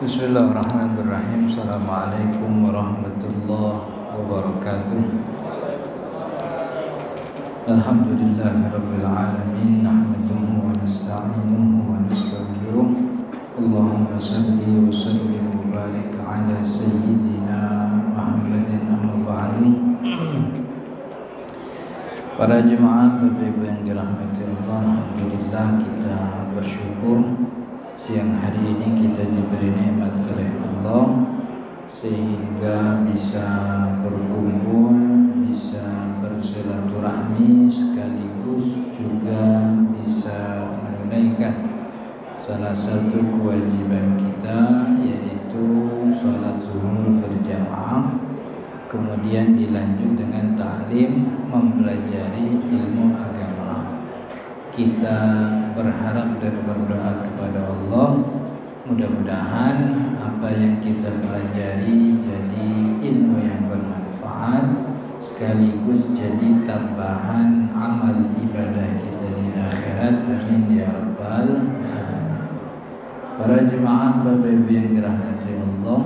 Bismillahirrahmanirrahim. Assalamualaikum warahmatullahi wabarakatuh. Alhamdulillahirabbil alamin. Nahmaduhu wa nasta'inuhu wa nastaghfiruh. Allahumma shalli wa sallim wa barik ala sayyidina Muhammadin amma ba'du. Para jemaah Bapak Ibu yang dirahmati Allah, alhamdulillah kita bersyukur siang hari ini kita diberi nikmat oleh Allah sehingga bisa berkumpul, bisa bersilaturahmi, sekaligus juga bisa menunaikan salah satu kewajiban kita, yaitu sholat zuhur berjamaah, kemudian dilanjut dengan ta'lim, mempelajari ilmu agama. Kita berharap dan berdoa kepada Allah, mudah-mudahan apa yang kita pelajari jadi ilmu yang bermanfaat, sekaligus jadi tambahan amal ibadah kita di akhirat. Amin ya rabbal alamin. Para jemaah Bapak Ibu yang dirahmati Allah,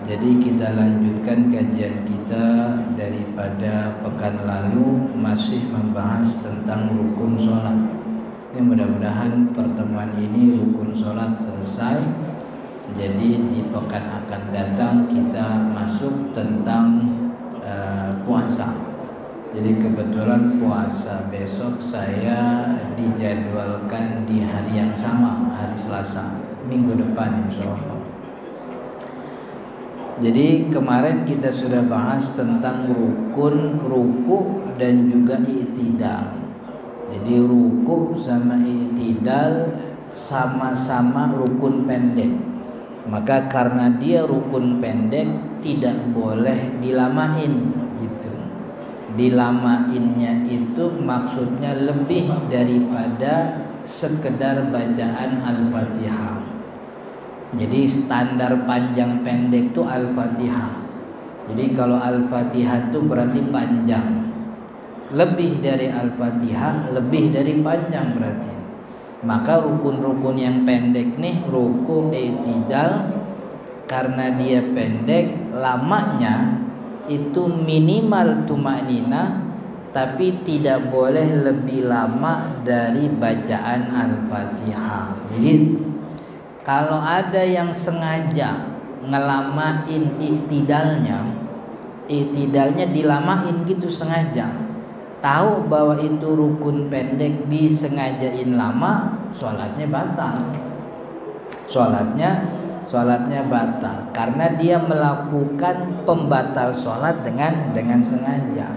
jadi kita lanjutkan kajian kita daripada pekan lalu, masih membahas tentang rukun sholat. Ya, mudah-mudahan pertemuan ini rukun sholat selesai. Jadi di pekan akan datang kita masuk tentang puasa. Jadi kebetulan puasa besok saya dijadwalkan di hari yang sama, hari Selasa, minggu depan insya Allah. Jadi kemarin kita sudah bahas tentang rukun, ruku dan juga i'tidal. Jadi ruku sama i'tidal sama-sama rukun pendek. Maka karena dia rukun pendek tidak boleh dilamain gitu. Dilamainnya itu maksudnya lebih daripada sekedar bacaan Al-Fatihah. Jadi standar panjang pendek itu Al-Fatihah. Jadi kalau Al-Fatihah itu berarti panjang. Lebih dari Al-Fatihah, lebih dari panjang berarti. Maka rukun-rukun yang pendek nih, ruku, i'tidal, karena dia pendek, lamanya itu minimal tumanina, tapi tidak boleh lebih lama dari bacaan Al-Fatihah. Begitu. Kalau ada yang sengaja ngelamain i'tidalnya dilamain gitu sengaja, tahu bahwa itu rukun pendek, disengajain lama, sholatnya batal. Sholatnya batal karena dia melakukan pembatal sholat dengan sengaja,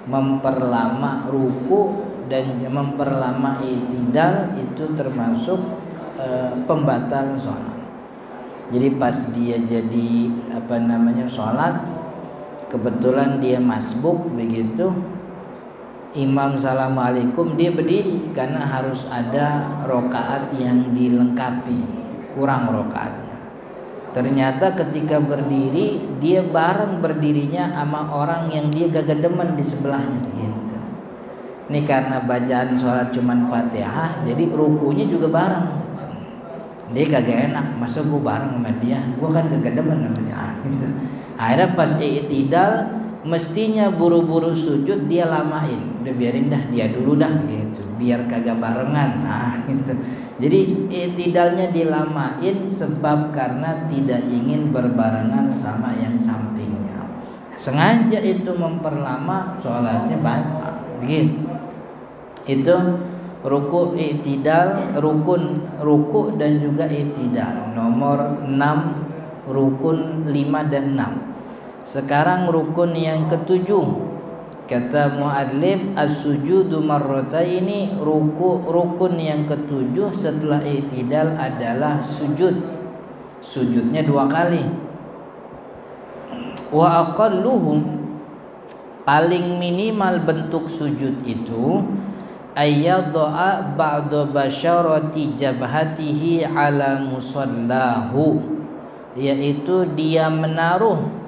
memperlama ruku dan memperlama i'tidal, itu termasuk pembatal sholat. Jadi pas dia jadi sholat, kebetulan dia masbuk begitu, imam assalamualaikum, dia berdiri karena harus ada rokaat yang dilengkapi, kurang rokaatnya. Ternyata ketika berdiri, dia bareng berdirinya sama orang yang dia gagah demen di sebelahnya gitu. Ini karena bacaan sholat cuman Fatihah, jadi rukunya juga bareng gitu. Dia kagak enak, masa gue bareng sama dia, gue kan kagak demen sama dia gitu. Akhirnya pas i'tidal, mestinya buru-buru sujud, dia lamain, udah biarin dah dia dulu dah gitu, biar kagak barengan. Nah gitu. Jadi i'tidalnya dilamain sebab karena tidak ingin berbarengan sama yang sampingnya. Sengaja itu memperlama, sholatnya batal begitu. Itu ruku, i'tidal, rukun ruku dan juga i'tidal, nomor 6, rukun 5 dan 6. Sekarang rukun yang ketujuh. Kata muallif, as-sujudu marrataini, rukun yang ketujuh setelah i'tidal adalah sujud. Sujudnya 2 kali. Wa aqalluhum, paling minimal bentuk sujud itu ayyadha'a ba'da basyarati jabhatihi ala musallahu, yaitu dia menaruh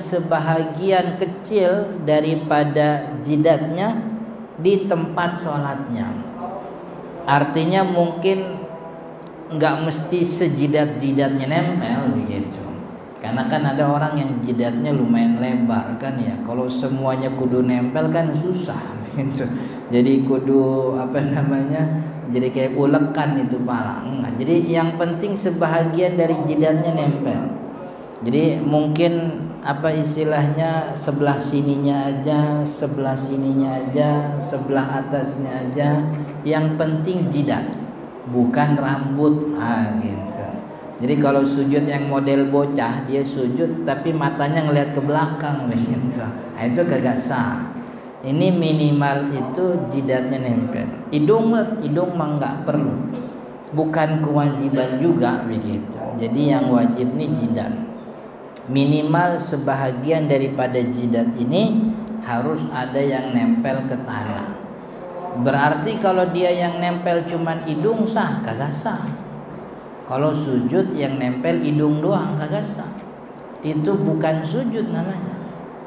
sebahagian kecil daripada jidatnya di tempat sholatnya. Artinya mungkin nggak mesti sejidat-jidatnya nempel begitu. Karena kan ada orang yang jidatnya lumayan lebar kan ya. Kalau semuanya kudu nempel kan susah gitu. Jadi kudu jadi kayak ulekan itu pala. Jadi yang penting sebahagian dari jidatnya nempel. Jadi mungkin istilahnya sebelah sininya aja, sebelah sininya aja, sebelah atasnya aja. Yang penting jidat, bukan rambut. Gitu. Jadi kalau sujud yang model bocah, dia sujud tapi matanya ngelihat ke belakang begitu. Itu kagak sah. Ini minimal itu jidatnya nempel. Hidung mah nggak perlu. Bukan kewajiban juga begitu. Jadi yang wajib nih jidat. Minimal sebahagian daripada jidat ini harus ada yang nempel ke tanah. Berarti kalau dia yang nempel cuman hidung sah, kagak sah. Kalau sujud yang nempel hidung doang kagak sah. Itu bukan sujud namanya.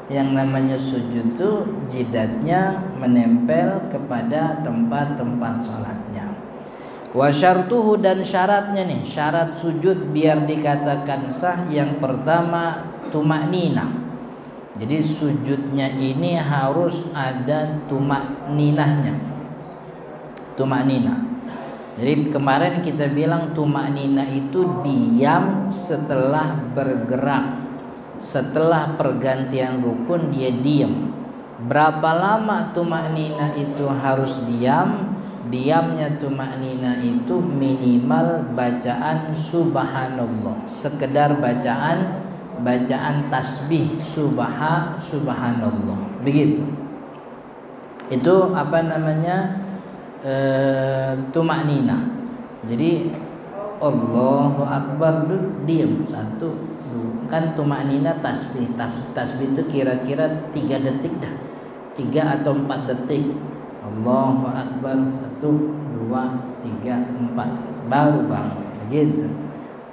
Yang namanya sujud itu jidatnya menempel kepada tempat-tempat sholatnya. Wa syartuhu, dan syaratnya nih, syarat sujud biar dikatakan sah, yang pertama tumakninah. Jadi sujudnya ini harus ada tumakninahnya. Tumakninah. Jadi kemarin kita bilang tumakninah itu diam setelah bergerak. Setelah pergantian rukun dia diam. Berapa lama tumakninah itu harus diam? Diamnya tumakninah itu minimal bacaan subhanallah, sekedar bacaan tasbih subhanallah, begitu. Itu tumakninah. Jadi Allahu Akbar diam 1, 2. Kan tumakninah tasbih itu kira-kira 3 detik dah, 3 atau 4 detik. Allahu Akbar 1, 2, 3, 4 baru bangun begitu.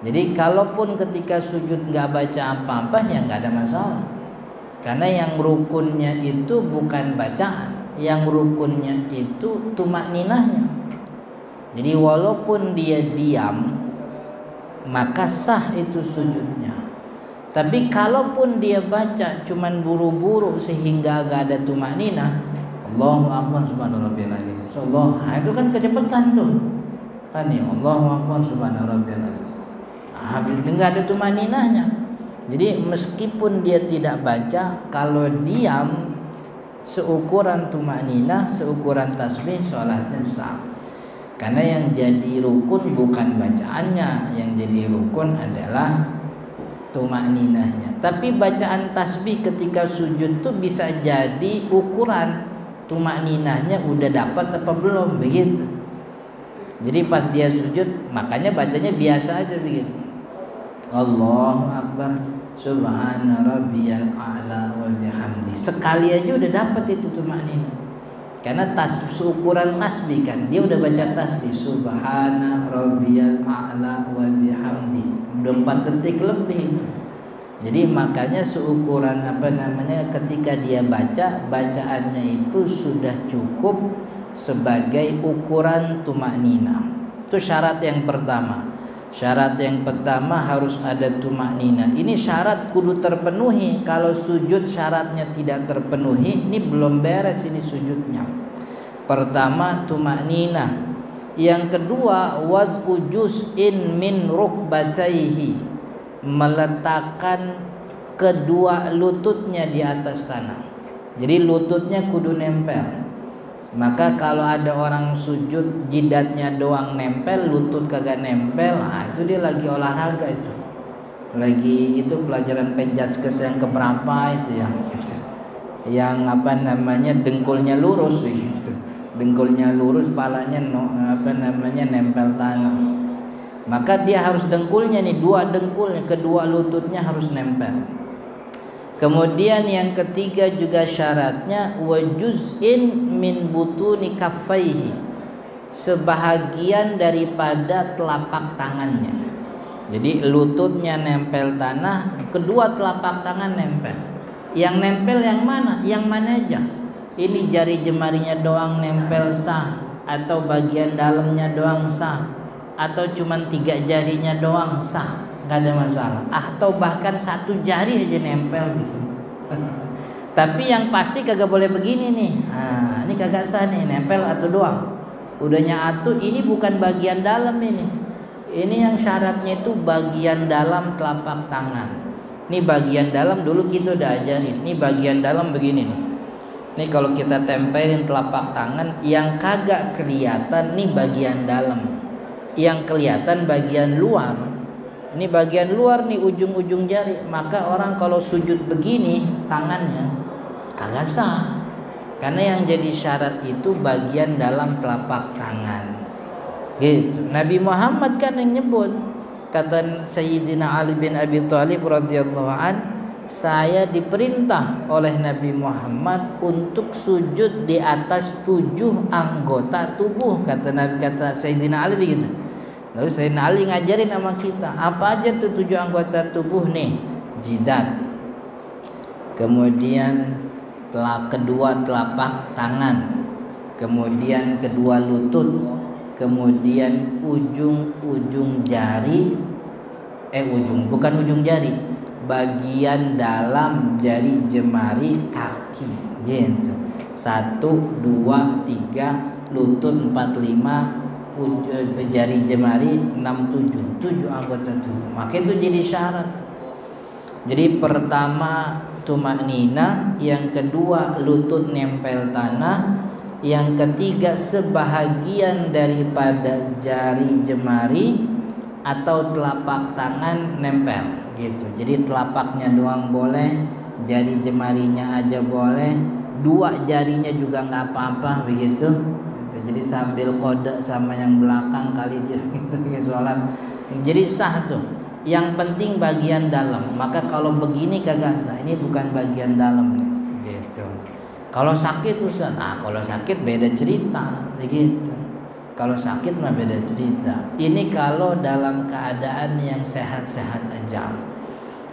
Jadi kalaupun ketika sujud nggak baca apa-apa ya nggak ada masalah. Karena yang rukunnya itu bukan bacaan, yang rukunnya itu tumakninahnya. Jadi walaupun dia diam maka sah itu sujudnya. Tapi kalaupun dia baca cuman buru-buru sehingga gak ada tumakninah, Allahu Akbar subhanarabbiyal azim. Itu kan kecepatan tuh. Kan ya, Allahu Akbar subhanarabbiyal azim. Enggak ada tumakninahnya. Jadi meskipun dia tidak baca, kalau diam seukuran tumakninah, seukuran tasbih, sholatnya sah. Karena yang jadi rukun bukan bacaannya, yang jadi rukun adalah tumakninahnya. Tapi bacaan tasbih ketika sujud tuh bisa jadi ukuran tumakninahnya udah dapat apa belum begitu. Jadi pas dia sujud makanya bacanya biasa aja begitu. Allahu Akbar subhana rabbiyal a'la wa bihamdi. Sekali aja udah dapat itu tumakninah. Karena seukuran tasbih kan, dia udah baca tasbih subhana rabbiyal a'la wa bihamdi. Udah 4 detik lebih itu. Jadi makanya seukuran ketika dia baca, bacaannya itu sudah cukup sebagai ukuran tumakninah. Itu syarat yang pertama. Syarat yang pertama harus ada tumakninah. Ini syarat kudu terpenuhi. Kalau sujud syaratnya tidak terpenuhi, ini belum beres ini sujudnya. Pertama tumakninah. Yang kedua wad'u juz'in min rukbatayhi, meletakkan kedua lututnya di atas tanah. Jadi lututnya kudu nempel. Maka kalau ada orang sujud jidatnya doang nempel, lutut kagak nempel, itu dia lagi olahraga itu. Lagi itu pelajaran penjaskes yang keberapa itu yang dengkulnya lurus gitu. Dengkulnya lurus, palanya nempel tanah. Maka dia harus dengkulnya nih, 2 dengkulnya, kedua lututnya harus nempel. Kemudian yang ketiga juga syaratnya wa juz'in min butuni kaffaihi, sebahagian daripada telapak tangannya. Jadi lututnya nempel tanah, kedua telapak tangan nempel. Yang nempel yang mana? Yang mana aja? Ini jari jemarinya doang nempel sah, atau bagian dalamnya doang sah, atau cuman 3 jarinya doang sah, nggak ada masalah. Atau bahkan 1 jari aja nempel gitu. Tapi yang pasti kagak boleh begini nih. Nah, ini kagak sah nih, nempel atau doang. Udah nyatu, ini bukan bagian dalam ini. Ini yang syaratnya itu bagian dalam telapak tangan. Ini bagian dalam dulu kita udah ajarin. Ini bagian dalam begini nih. Ini kalau kita tempelin telapak tangan, yang kagak kelihatan nih bagian dalam. Yang kelihatan bagian luar. Ini bagian luar nih, ujung-ujung jari. Maka orang kalau sujud begini tangannya kagak sah. Karena yang jadi syarat itu bagian dalam telapak tangan. Gitu. Nabi Muhammad kan yang nyebut. Kata Sayyidina Ali bin Abi Thalib radhiyallahu an, saya diperintah oleh Nabi Muhammad untuk sujud di atas 7 anggota tubuh. Kata Sayyidina Ali begitu. Lalu Sayyidina Ali ngajarin sama kita, apa aja tuh 7 anggota tubuh nih? Jidat, kemudian kedua telapak tangan, kemudian kedua lutut, kemudian ujung jari, bukan ujung jari, bagian dalam jari jemari kaki, gitu. 1, 2, 3, lutut 4, 5, jari jemari 6, 7 anggota tubuh. Maka itu jadi syarat. Jadi pertama tumaknina, yang kedua lutut nempel tanah, yang ketiga sebahagian daripada jari jemari atau telapak tangan nempel gitu. Jadi telapaknya doang boleh, jari jemarinya aja boleh, 2 jarinya juga nggak apa-apa begitu. Jadi sambil kode sama yang belakang kali dia gitu sholat. Jadi sah tuh. Yang penting bagian dalam. Maka kalau begini kagak sah. Ini bukan bagian dalam nih. Gitu. Kalau sakit Ustaz, kalau sakit beda cerita begitu. Kalau sakit mah beda cerita. Ini kalau dalam keadaan yang sehat-sehat aja.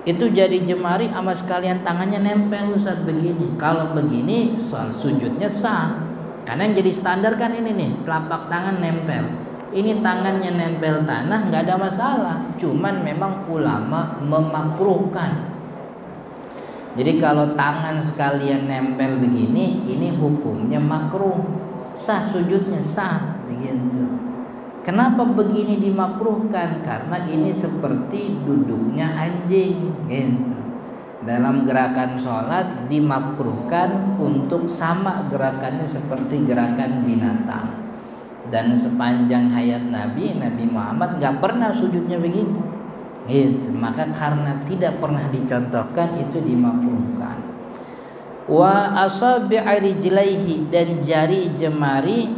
Itu jari jemari sama sekalian tangannya nempel Ustaz begini. Kalau begini sujudnya sah. Karena yang jadi standar kan ini nih, telapak tangan nempel. Ini tangannya nempel tanah nggak ada masalah. Cuman memang ulama memakruhkan. Jadi kalau tangan sekalian nempel begini, ini hukumnya makruh. Sah sujudnya sah begitu. Kenapa begini dimakruhkan? Karena ini seperti duduknya anjing gitu. Dalam gerakan sholat dimakruhkan untuk sama gerakannya seperti gerakan binatang. Dan sepanjang hayat Nabi Muhammad gak pernah sujudnya begitu gitu. Maka karena tidak pernah dicontohkan, itu dimakruhkan. Wa asabi'i rijlaihi, dan jari jemari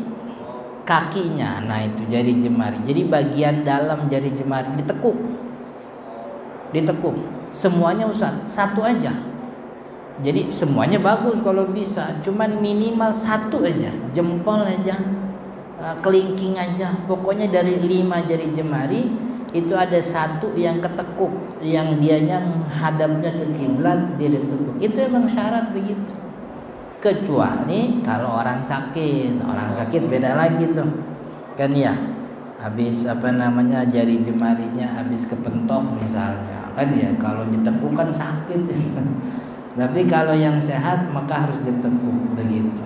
kakinya. Nah itu jari jemari. Jadi bagian dalam jari jemari ditekuk. Semuanya Ustaz, 1 aja. Jadi semuanya bagus kalau bisa, cuman minimal 1 aja, jempol aja, kelingking aja. Pokoknya dari 5 jari jemari itu ada 1 yang ketekuk, yang dianya hadapnya ke kiblat, dia ditekuk. Itu emang syarat begitu. Kecuali kalau orang sakit beda lagi tuh. Kan ya, habis jari jemarinya habis kepentok misalnya. Kan ya kalau ditekuk kan sakit. Tapi kalau yang sehat maka harus ditekuk begitu.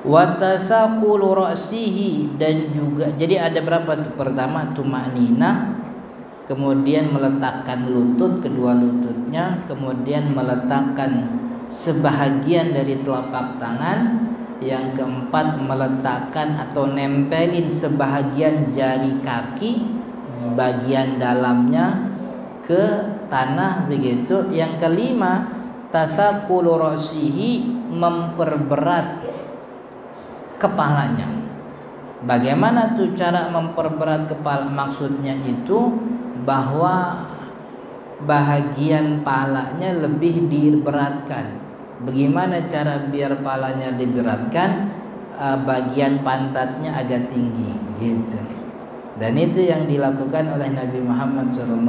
Wa tasaqulu ra'sihi, dan juga jadi ada berapa tuh? Pertama tumaknina, kemudian meletakkan lutut, kedua lututnya, kemudian meletakkan sebahagian dari telapak tangan, yang keempat meletakkan atau nempelin sebahagian jari kaki bagian dalamnya ke tanah begitu. Yang kelima tasaqulu ra'sihi, memperberat kepalanya. Bagaimana tuh cara memperberat kepala? Maksudnya itu bahwa bahagian palanya lebih diberatkan. Bagaimana cara biar palanya diberatkan? Bagian pantatnya agak tinggi gitu. Dan itu yang dilakukan oleh Nabi Muhammad SAW.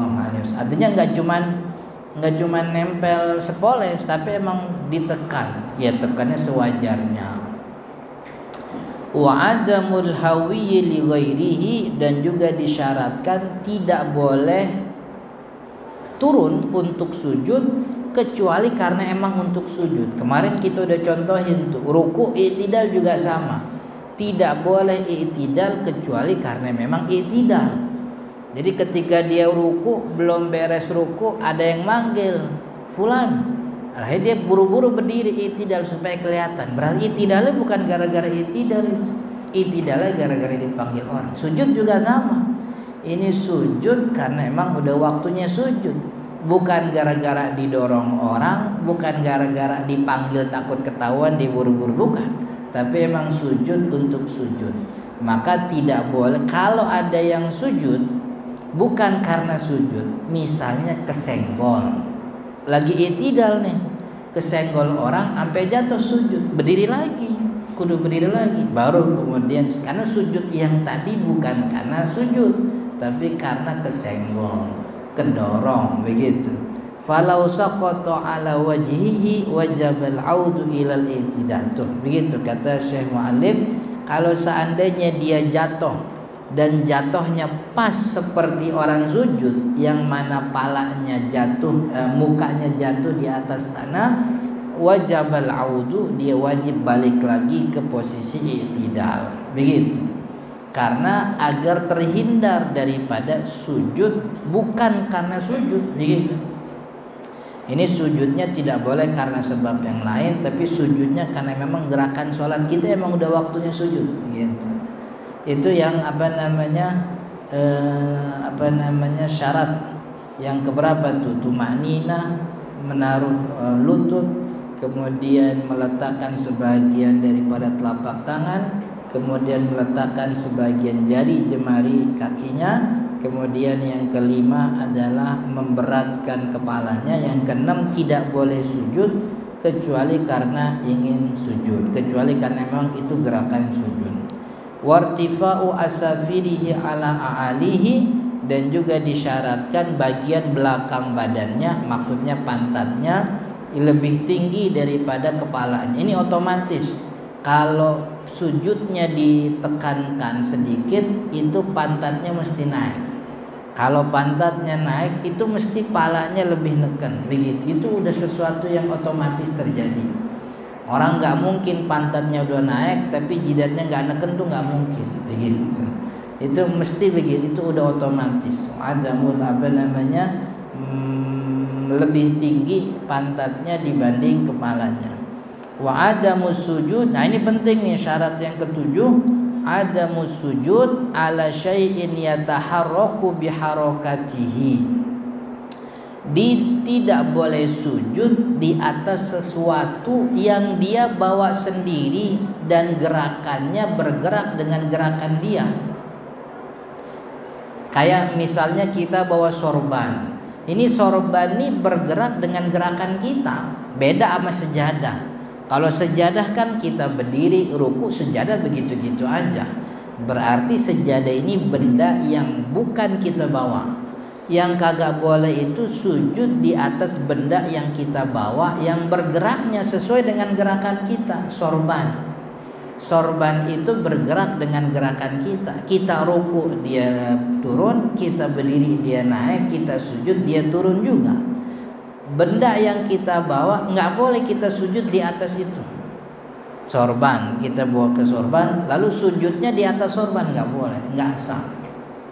Artinya nggak cuman nempel sepoles, tapi emang ditekan. Ya tekannya sewajarnya. wa adamul hawiyyi li ghairihi, dan juga disyaratkan tidak boleh turun untuk sujud kecuali karena emang untuk sujud. Kemarin kita udah contohin tuh, ruku i'tidal juga sama. Tidak boleh i'tidal kecuali karena memang i'tidal. Jadi ketika dia ruku, belum beres ruku, ada yang manggil, fulan. Akhirnya dia buru-buru berdiri i'tidal supaya kelihatan. Berarti i'tidalnya bukan gara-gara i'tidal itu. I'tidalnya gara-gara dipanggil orang. Sujud juga sama. Ini sujud karena emang udah waktunya sujud. Bukan gara-gara didorong orang, bukan gara-gara dipanggil takut ketahuan, diburu-buru, bukan. Tapi emang sujud untuk sujud. Maka tidak boleh kalau ada yang sujud bukan karena sujud, misalnya kesenggol, lagi i'tidal nih, kesenggol orang sampai jatuh sujud, berdiri lagi, kudu berdiri lagi, baru kemudian, karena sujud yang tadi bukan karena sujud, tapi karena kesenggol, kedorong, begitu. Falau saqata ala wajhihi wajabal audu ilal i'tidal. Tuh, begitu kata Syekh Mu'allim, kalau seandainya dia jatuh dan jatuhnya pas seperti orang sujud, yang mana palanya jatuh, mukanya jatuh di atas tanah, wajabal audu, dia wajib balik lagi ke posisi i'tidal, begitu. Karena agar terhindar daripada sujud bukan karena sujud, begitu. Ini sujudnya tidak boleh karena sebab yang lain, tapi sujudnya karena memang gerakan sholat kita emang udah waktunya sujud, gitu. Itu yang syarat yang keberapa tuh? Tumaninah, menaruh lutut, kemudian meletakkan sebagian daripada telapak tangan, kemudian meletakkan sebagian jari jemari kakinya, kemudian yang kelima adalah memberatkan kepalanya, yang keenam tidak boleh sujud kecuali karena ingin sujud, kecuali karena memang itu gerakan sujud. Wartifa'u asafirihi ala a'alihi, dan juga disyaratkan bagian belakang badannya, maksudnya pantatnya, lebih tinggi daripada kepalanya. Ini otomatis kalau sujudnya ditekankan sedikit, itu pantatnya mesti naik. Kalau pantatnya naik, itu mesti palanya lebih neken, begitu. Itu udah sesuatu yang otomatis terjadi. Orang nggak mungkin pantatnya udah naik tapi jidatnya nggak neken, tuh nggak mungkin, begitu. Itu mesti begitu, itu udah otomatis. Adamul lebih tinggi pantatnya dibanding kepalanya. Wa adamus sujud, nah ini penting nih, syarat yang ketujuh, adamus sujud ala syai'in yataharraku biharakatihi. Tidak boleh sujud di atas sesuatu yang dia bawa sendiri dan gerakannya bergerak dengan gerakan dia. Kayak misalnya kita bawa sorban, ini sorban ini bergerak dengan gerakan kita, beda sama sejadah. Kalau sejadah kan kita berdiri, ruku, sejadah begitu-gitu aja. Berarti sejadah ini benda yang bukan kita bawa. Yang kagak boleh itu sujud di atas benda yang kita bawa, yang bergeraknya sesuai dengan gerakan kita. Sorban itu bergerak dengan gerakan kita. Kita ruku dia turun, kita berdiri dia naik, kita sujud dia turun juga. Benda yang kita bawa nggak boleh kita sujud di atas itu. Sorban kita bawa ke sorban, lalu sujudnya di atas sorban nggak boleh, nggak sah,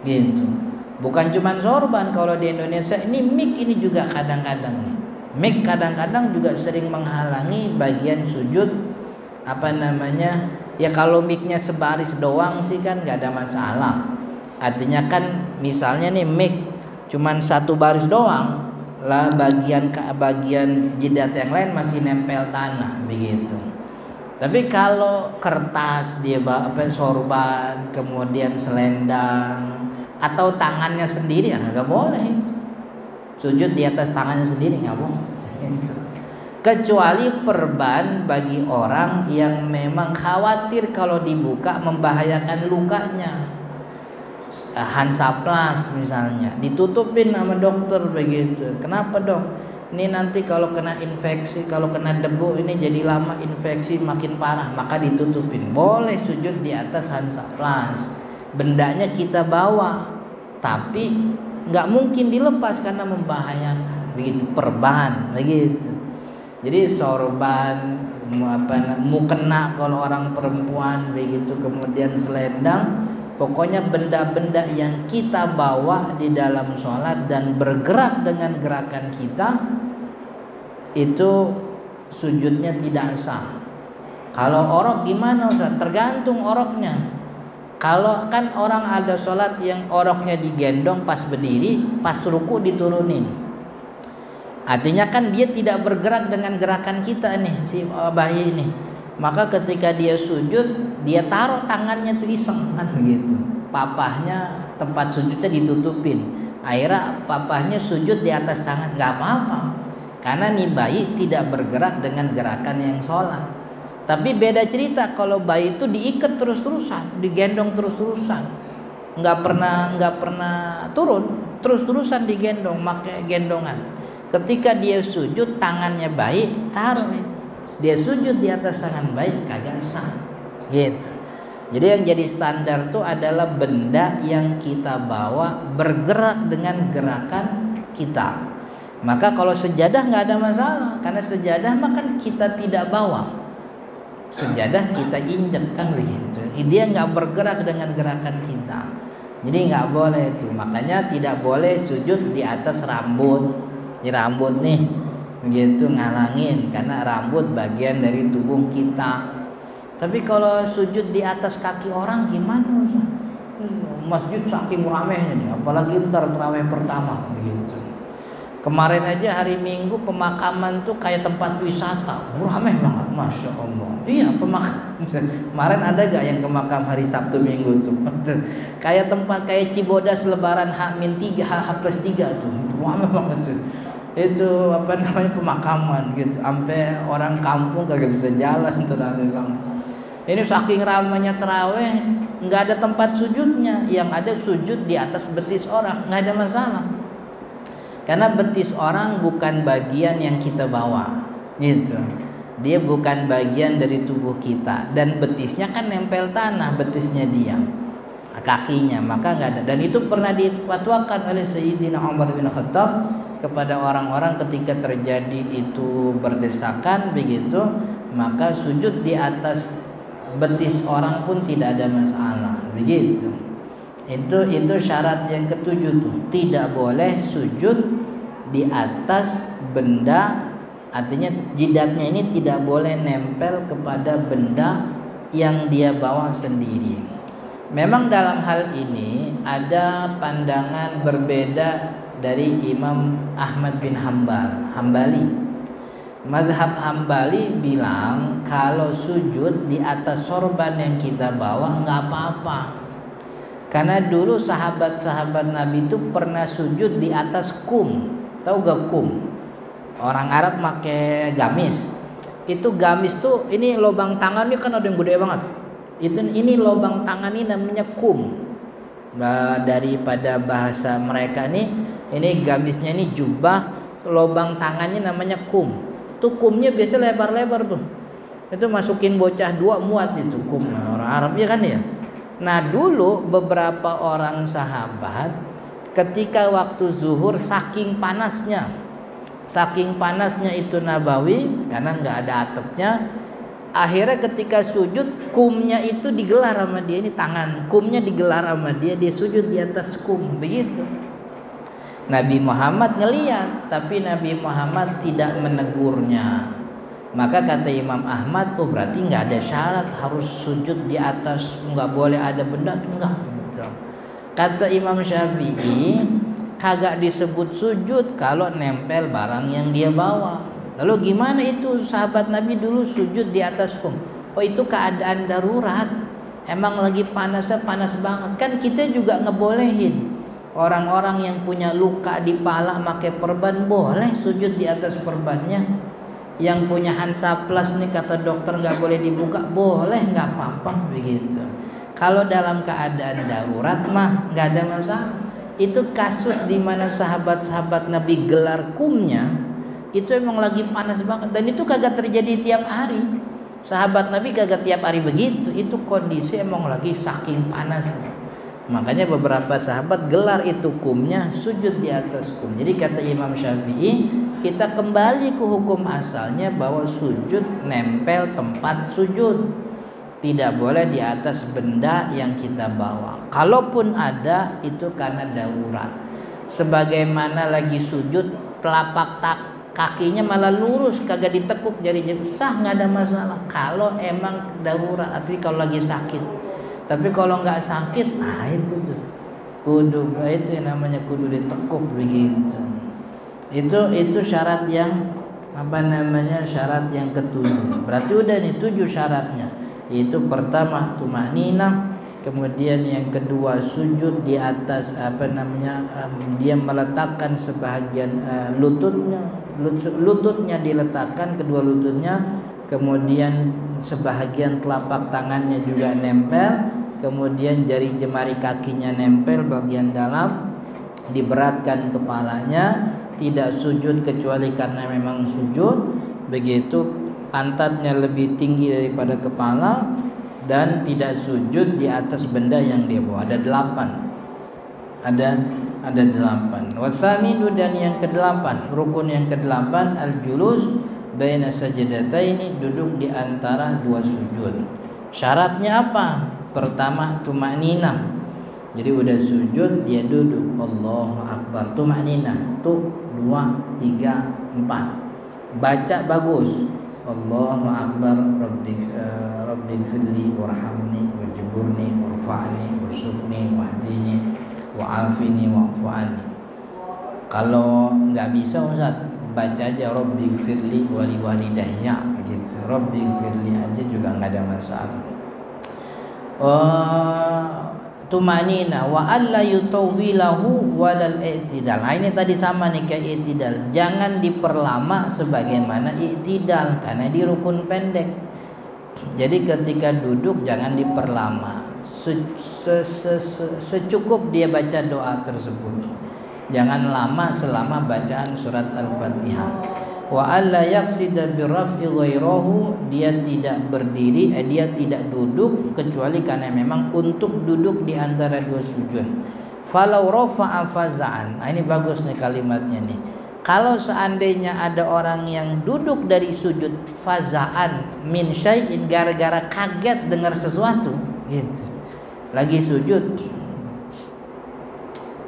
gitu. Bukan cuma sorban, kalau di Indonesia ini mic ini juga kadang-kadang nih. Mic kadang-kadang juga sering menghalangi bagian sujud. Ya kalau micnya sebaris doang sih kan nggak ada masalah. Artinya kan misalnya nih mic cuma satu baris doang, lah bagian jidat yang lain masih nempel tanah, begitu. Tapi kalau kertas dia sorban, kemudian selendang, atau tangannya sendiri, ya nggak boleh itu. Sujud di atas tangannya sendiri nggak boleh itu. Kecuali perban bagi orang yang memang khawatir kalau dibuka membahayakan lukanya. Hansaplas misalnya ditutupin sama dokter begitu. Kenapa dok? ini nanti kalau kena infeksi, kalau kena debu ini jadi lama infeksi makin parah, maka ditutupin. Boleh sujud di atas Hansaplast, bendanya kita bawa, tapi nggak mungkin dilepas karena membahayakan. Begitu perban, begitu. Jadi sorban, mukena kalau orang perempuan, begitu, kemudian selendang. Pokoknya benda-benda yang kita bawa di dalam sholat dan bergerak dengan gerakan kita, itu sujudnya tidak sah. Kalau orok gimana Ustaz? Tergantung oroknya. Kalau kan orang ada sholat yang oroknya digendong pas berdiri, pas ruku diturunin, artinya kan dia tidak bergerak dengan gerakan kita nih, si bayi ini. Maka ketika dia sujud, dia taruh tangannya tuh iseng kan begitu. Papahnya, tempat sujudnya ditutupin. Akhirnya papahnya sujud di atas tangan, nggak apa-apa. Karena nih bayi tidak bergerak dengan gerakan yang sholat. Tapi beda cerita kalau bayi itu diikat terus-terusan, digendong terus-terusan, nggak pernah turun, terus-terusan digendong, pakai gendongan. Ketika dia sujud, tangannya bayi taruh itu. Dia sujud di atas tangan baik, kagak sah, gitu. Jadi yang jadi standar tuh adalah benda yang kita bawa bergerak dengan gerakan kita. Maka kalau sejadah nggak ada masalah, karena sejadah makan kita tidak bawa, sejadah kita injek kan begitu. Dia nggak bergerak dengan gerakan kita, jadi nggak boleh itu. Makanya tidak boleh sujud di atas rambut. Ini rambut nih, begitu, ngalangin, karena rambut bagian dari tubuh kita. Tapi kalau sujud di atas kaki orang gimana Ustaz? Masjid saking ramehnya nih, apalagi ntar tarawih pertama begitu. Kemarin aja hari Minggu pemakaman tuh kayak tempat wisata, rameh banget, masya Allah. Iya, kemarin ada gak yang ke makam hari Sabtu Minggu tuh? Kayak tempat kayak Cibodas Lebaran H-3, H+3 tuh, rameh banget tuh. Itu pemakaman gitu, sampai orang kampung kagak bisa jalan tuh, ramai banget. Ini saking ramainya taraweh, nggak ada tempat sujudnya, yang ada sujud di atas betis orang, nggak ada masalah, karena betis orang bukan bagian yang kita bawa, gitu. Dia bukan bagian dari tubuh kita, dan betisnya kan nempel tanah, betisnya dia, kakinya, maka nggak ada. Dan itu pernah difatwakan oleh Sayyidina Umar bin Khattab kepada orang-orang ketika terjadi itu berdesakan begitu, maka sujud di atas betis orang pun tidak ada masalah, begitu. Itu syarat yang ketujuh tuh, tidak boleh sujud di atas benda, artinya jidatnya ini tidak boleh nempel kepada benda yang dia bawa sendiri. Memang dalam hal ini ada pandangan berbeda dari Imam Ahmad bin Hambali. Mazhab Hambali bilang kalau sujud di atas sorban yang kita bawa nggak apa-apa, karena dulu sahabat-sahabat Nabi itu pernah sujud di atas kum. Tahu gak kum? Orang Arab pakai gamis. Itu gamis tuh, ini lubang tangannya kan ada yang gede banget. Ini lubang tangan ini namanya kum. Daripada bahasa mereka nih, ini gamisnya ini jubah, lubang tangannya namanya kum. Tuh kumnya biasa lebar-lebar tuh. Itu masukin bocah 2 muat itu kum, orang Arab ya kan ya. Nah dulu beberapa orang sahabat ketika waktu zuhur saking panasnya itu Nabawi, karena nggak ada atapnya, akhirnya ketika sujud kumnya itu digelar sama dia, ini tangan kumnya digelar sama dia sujud di atas kum begitu. Nabi Muhammad ngeliat, tapi Nabi Muhammad tidak menegurnya. Maka kata Imam Ahmad, oh berarti nggak ada syarat harus sujud di atas, nggak boleh ada benda tuh, enggak gitu. Kata Imam Syafi'i, kagak disebut sujud kalau nempel barang yang dia bawa. Lalu gimana itu sahabat Nabi dulu sujud di atas kum? Oh itu keadaan darurat, emang lagi panasnya panas banget. Kan kita juga ngebolehin orang-orang yang punya luka di pala pakai perban, boleh sujud di atas perbannya. Yang punya Hansaplast nih kata dokter nggak boleh dibuka, boleh, nggak apa-apa begitu. Kalau dalam keadaan darurat mah nggak ada masalah. Itu kasus di mana sahabat-sahabat Nabi gelar kumnya, itu emang lagi panas banget, dan itu kagak terjadi tiap hari. Sahabat Nabi kagak tiap hari begitu, itu kondisi emang lagi saking panasnya. Makanya beberapa sahabat gelar itu kumnya sujud di atas kum. Jadi kata Imam Syafi'i, kita kembali ke hukum asalnya bahwa sujud nempel tempat sujud, tidak boleh di atas benda yang kita bawa. Kalaupun ada itu karena darurat. Sebagaimana lagi sujud telapak kakinya malah lurus, kagak ditekuk jari-jari, sah, nggak ada masalah. Kalau emang darurat, artinya kalau lagi sakit. Tapi kalau nggak sakit, nah itu tuh kudu, itu yang namanya kudu ditekuk begitu. Itu syarat yang syarat yang ketujuh. Berarti udah nih 7 syaratnya. Yaitu pertama tumaninah, kemudian yang kedua sujud di atas dia meletakkan sebahagian lututnya diletakkan, kedua lututnya, kemudian sebahagian telapak tangannya juga nempel, kemudian jari jemari kakinya nempel bagian dalam, diberatkan kepalanya, tidak sujud kecuali karena memang sujud, begitu pantatnya lebih tinggi daripada kepala, dan tidak sujud di atas benda yang dia bawa. Ada 8. Ada 8. Wasamidu, dan yang ke-8, rukun yang ke-8 al-julus baina sajadataini, duduk di antara 2 sujud. Syaratnya apa? Pertama tumaninah. Jadi udah sujud dia duduk, Allahu Akbar, tumaninah, tuh 2, 3, 4. Baca bagus, Allahu Akbar, Rabbighfirli warhamni wajburni warfa'ni warzuqni wahdini wa'afini wa'fu anni. Kalau nggak bisa Ustaz, baca aja Rabbighfirli wali walidayya gitu. Rabbighfirli aja juga nggak ada masalah. Tumanina wa alla yutawwilahu walal i'tidal. Nah, ini tadi sama nih kayak i'tidal. Jangan diperlama sebagaimana i'tidal karena di rukun pendek. Jadi ketika duduk jangan diperlama. Secukup dia baca doa tersebut. Jangan lama selama bacaan surat Al-Fatihah. Wa alla yaqsida birraf'i ghairahu, dia tidak berdiri, dia tidak duduk kecuali karena memang untuk duduk di antara 2 sujud. Falau rafa'a faza'an. Nah, ini bagus nih kalimatnya nih. Kalau seandainya ada orang yang duduk dari sujud faza'an min syai'in, gara-gara kaget dengar sesuatu gitu. Lagi sujud,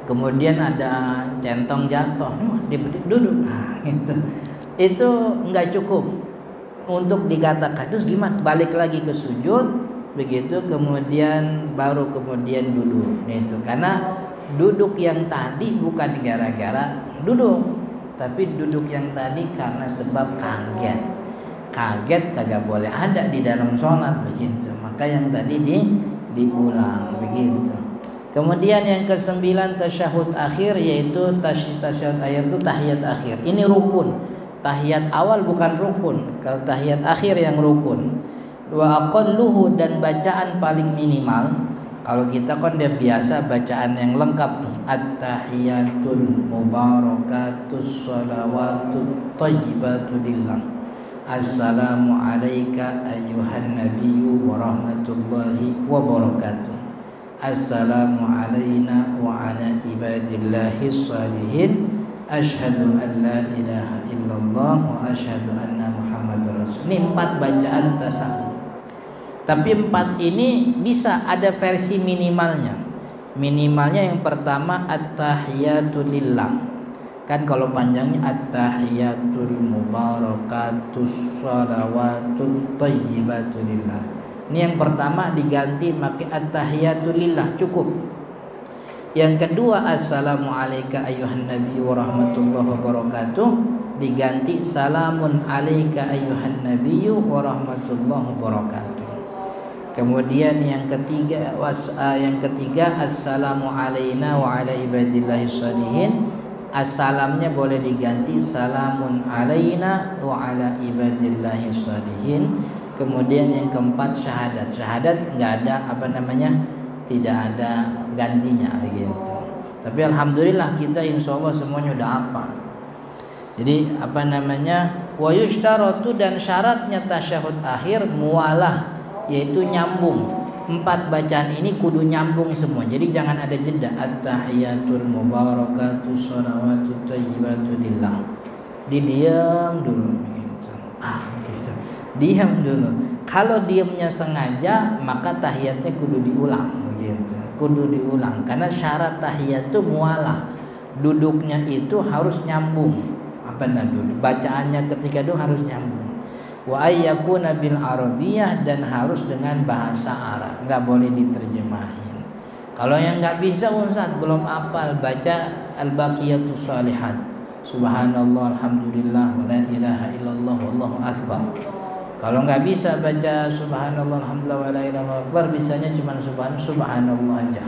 kemudian ada centong jatuh, dia duduk, nah gitu. Itu enggak cukup untuk dikatakan. Terus gimana? Balik lagi ke sujud, begitu, kemudian baru kemudian duduk. Itu karena duduk yang tadi bukan gara-gara duduk, tapi duduk yang tadi karena sebab kaget. Kaget kagak boleh ada di dalam sholat begitu. Maka yang tadi diulang begitu. Kemudian yang ke-9 tasyahud akhir, yaitu tasyahud akhir itu tahiyat akhir. Ini rukun. Tahiyat awal bukan rukun, kalau tahiyat akhir yang rukun. Wa aqalluhu, dan bacaan paling minimal. Kalau kita kan dia biasa bacaan yang lengkap tuh. At-tahiyatul mubarakatus shalawatut thayyibatu lillah. Assalamu alayka ayyuhan nabiyyu wa rahmatullahi wa barakatuh. Assalamu alayna wa ala ibadillahis shalihin. Asyhadu an la ilaha illallah wa asyhadu anna Muhammadar Rasul. Ini 4 bacaan tasawuf. Tapi 4 ini bisa ada versi minimalnya. Minimalnya yang pertama at-tahiyatu lillah. Kan kalau panjangnya at-tahiyatul mubarakatus shalawatut thayyibatu lillah. Ini yang pertama diganti pakai at-tahiyatu lillah, cukup. Yang kedua assalamu alayka ayyuhan nabi wa rahmatullahi wa barakatuh, diganti salamun alayka ayyuhan nabi wa rahmatullahi wa barakatuh. Kemudian yang ketiga assalamu alayna wa ala ibadillahis shalihin. Assalamnya boleh diganti salamun alayna wa ala ibadillahis shalihin. Kemudian yang keempat syahadat. Syahadat enggak ada tidak ada gantinya begitu. Tapi alhamdulillah kita insya Allah semuanya udah hafal. Jadi apa namanya, wa yushtaratu, dan syaratnya tasyahud akhir mualah, yaitu nyambung. 4 bacaan ini kudu nyambung semua. Jadi jangan ada jeda. At-tahiyatul mubarakatuh shalawatut thayyibatu lillah. Didiam dulu gitu. Gitu. Diam dulu. Kalau diamnya sengaja maka tahiyatnya kudu diulang gitu. Kudu diulang karena syarat tahiyat itu mualah. Duduknya itu harus nyambung. Bacaannya ketika itu harus nyambung. Wa ayyakuna bil arabiyah, dan harus dengan bahasa Arab, nggak boleh diterjemahin. Kalau yang nggak bisa Ustaz, belum hafal, baca al-baqiyatus shalihat, subhanallah alhamdulillah wa la ilaha illallah wallahu akbar. Kalau nggak bisa baca subhanallah alhamdulillah wa la ilaha akbar, bisanya cuma subhanallah aja.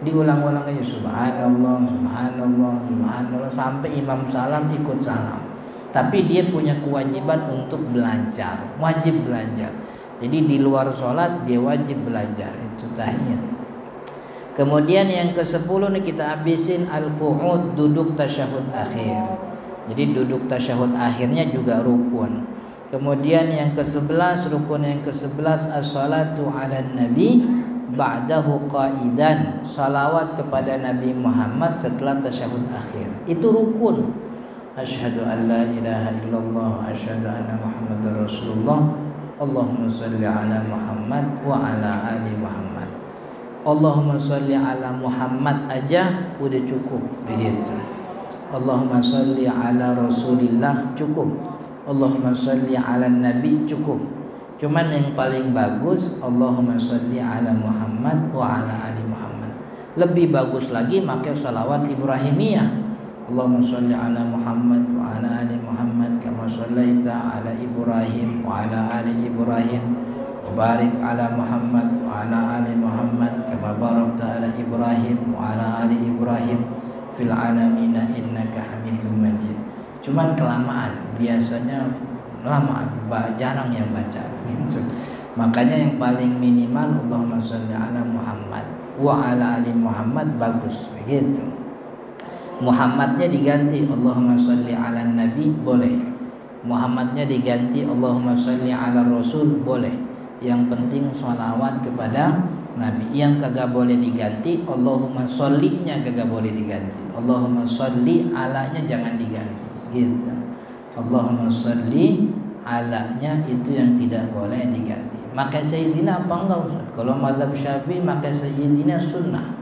Diulang-ulang aja subhanallah subhanallah subhanallah sampai imam salam ikut salam. Tapi dia punya kewajiban untuk belajar, wajib belajar. Jadi di luar sholat dia wajib belajar, itu tahiyat. Kemudian yang ke-10 nih kita habisin al-qu'ud, duduk tasyahud akhir. Jadi duduk tasyahud akhirnya juga rukun. Kemudian yang ke-11, rukun yang ke-11 as-salatu 'alan nabi ba'dahu qaidan, salawat kepada Nabi Muhammad setelah tasyahud akhir. Itu rukun. Asyhadu an la ilaha illallah asyhadu anna Muhammadar Rasulullah. Allahumma shalli ala Muhammad wa ala ali Muhammad. Allahumma shalli ala Muhammad aja udah cukup begitu. Allahumma shalli ala Rasulillah cukup. Allahumma shalli ala Nabi cukup. Cuman yang paling bagus Allahumma shalli ala Muhammad wa ala ali Muhammad. Lebih bagus lagi pakai salawat Ibrahimiyah. Allahumma shalli ala Muhammad wa ala ali Muhammad kama shallaita ala Ibrahim wa ala ali Ibrahim wa barik ala Muhammad wa ala ali Muhammad kama barakta ala Ibrahim wa ala ali Ibrahim fil alamin innaka Hamidum Majid. Cuman kelamaan, biasanya lama, jarang yang baca gitu. Makanya yang paling minimal Allahumma shalli ala Muhammad wa ala ali Muhammad bagus gitu. Muhammadnya diganti Allahumma shalli ala Nabi boleh. Muhammadnya diganti Allahumma shalli ala Rasul boleh. Yang penting sholawat kepada Nabi. Yang kagak boleh diganti Allahumma sholli-nya kagak boleh diganti. Allahumma sholli alanya jangan diganti gitu. Allahumma sholli alanya itu yang tidak boleh diganti. Maka Sayyidina apa enggak Ustaz? Kalau mazhab Syafi'i maka Sayyidina sunnah,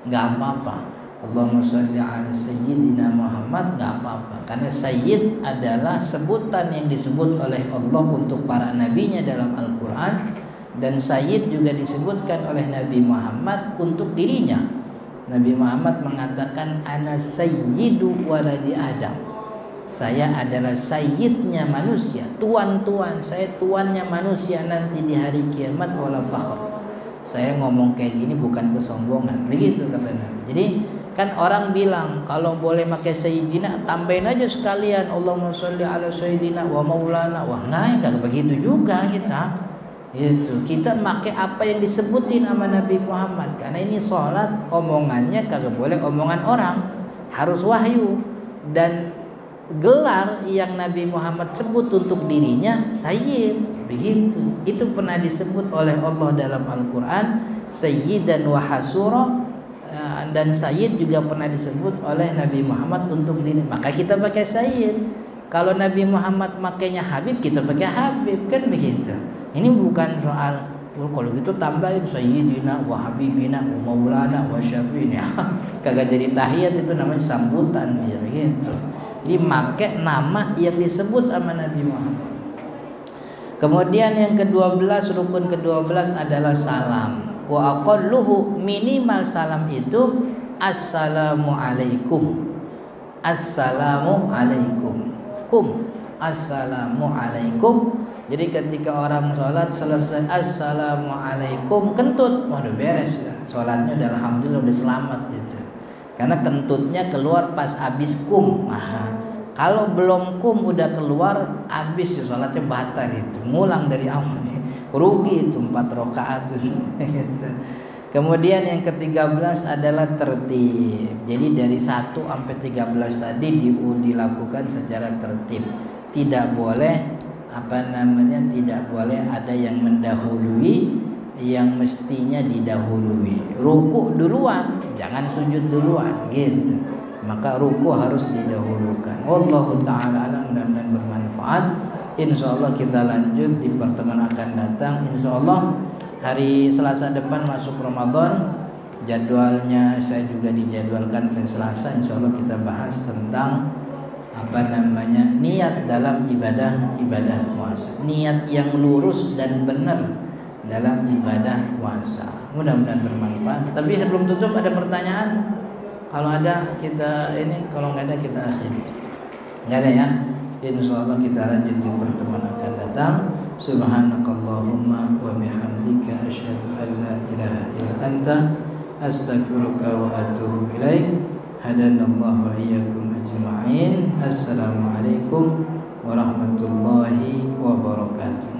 enggak apa-apa. Allahumma sholli ala Sayyidina Muhammad enggak apa-apa. Karena Sayyid adalah sebutan yang disebut oleh Allah untuk para nabinya dalam Al-Quran. Dan Sayyid juga disebutkan oleh Nabi Muhammad untuk dirinya. Nabi Muhammad mengatakan ana sayyidu waladi Adam. Saya adalah sayyidnya manusia, tuan-tuan, saya tuannya manusia nanti di hari kiamat wala fakhr. Saya ngomong kayak gini bukan kesombongan, begitu kata Nabi. Jadi kan orang bilang kalau boleh pakai sayyidina tambahin aja sekalian Allahumma sholli ala sayyidina wa maulana. Wah, enggak begitu juga kita. Itu kita pakai apa yang disebutin sama Nabi Muhammad. Karena ini sholat, omongannya kagak boleh omongan orang, harus wahyu. Dan gelar yang Nabi Muhammad sebut untuk dirinya Sayyid, begitu. Itu pernah disebut oleh Allah dalam Al-Quran Sayyidan wa Hasura, dan Sayyid juga pernah disebut oleh Nabi Muhammad untuk diri. Maka kita pakai Sayyid. Kalau Nabi Muhammad makainya Habib, kita pakai Habib, kan begitu. Ini bukan soal kalau gitu tambahin Sayyidina wa Habibina wa Maulana wa Syafi'ina. Kagak jadi tahiyat, itu namanya sambutan dia, begitu. Dimakai nama yang disebut sama Nabi Muhammad. Kemudian yang ke-12, rukun ke-12 adalah salam. Wa aqalluhu, minimal salam itu assalamu alaikum. Assalamu alaikum. Assalamu alaikum. Jadi ketika orang sholat selesai assalamu alaikum, kentut, waduh beres ya. Sholatnya udah alhamdulillah udah selamat gitu. Karena kentutnya keluar pas habis kum. Kalau belum kum udah keluar, habis ya sholatnya batal itu. Ngulang dari awal, rugi itu 4 rakaat gitu. Kemudian yang ke-13 adalah tertib. Jadi dari 1 sampai 13 tadi dilakukan secara tertib. Tidak boleh tidak boleh ada yang mendahului yang mestinya didahului. Ruku duluan, jangan sujud duluan, gitu. Maka ruku harus didahulukan. Wallahu taala alam, mudah-mudahan bermanfaat. Insyaallah kita lanjut di pertemuan akan datang. Insyaallah hari Selasa depan masuk Ramadan. Jadwalnya saya juga dijadwalkan ke Selasa. Insyaallah kita bahas tentang niat dalam ibadah puasa. Niat yang lurus dan benar dalam ibadah puasa. Mudah-mudahan bermanfaat. Tapi sebelum tutup ada pertanyaan? Kalau ada kita ini, kalau nggak ada kita akhiri. Nggak ada ya? Insyaallah kita lanjut di pertemuan akan datang. Subhanakallahumma wa bihamdika asyhadu an la ilaha illa anta astaghfiruka wa atubu ilaik. Hadanallahu wa iyyakum ajma'in. Assalamualaikum warahmatullahi wabarakatuh.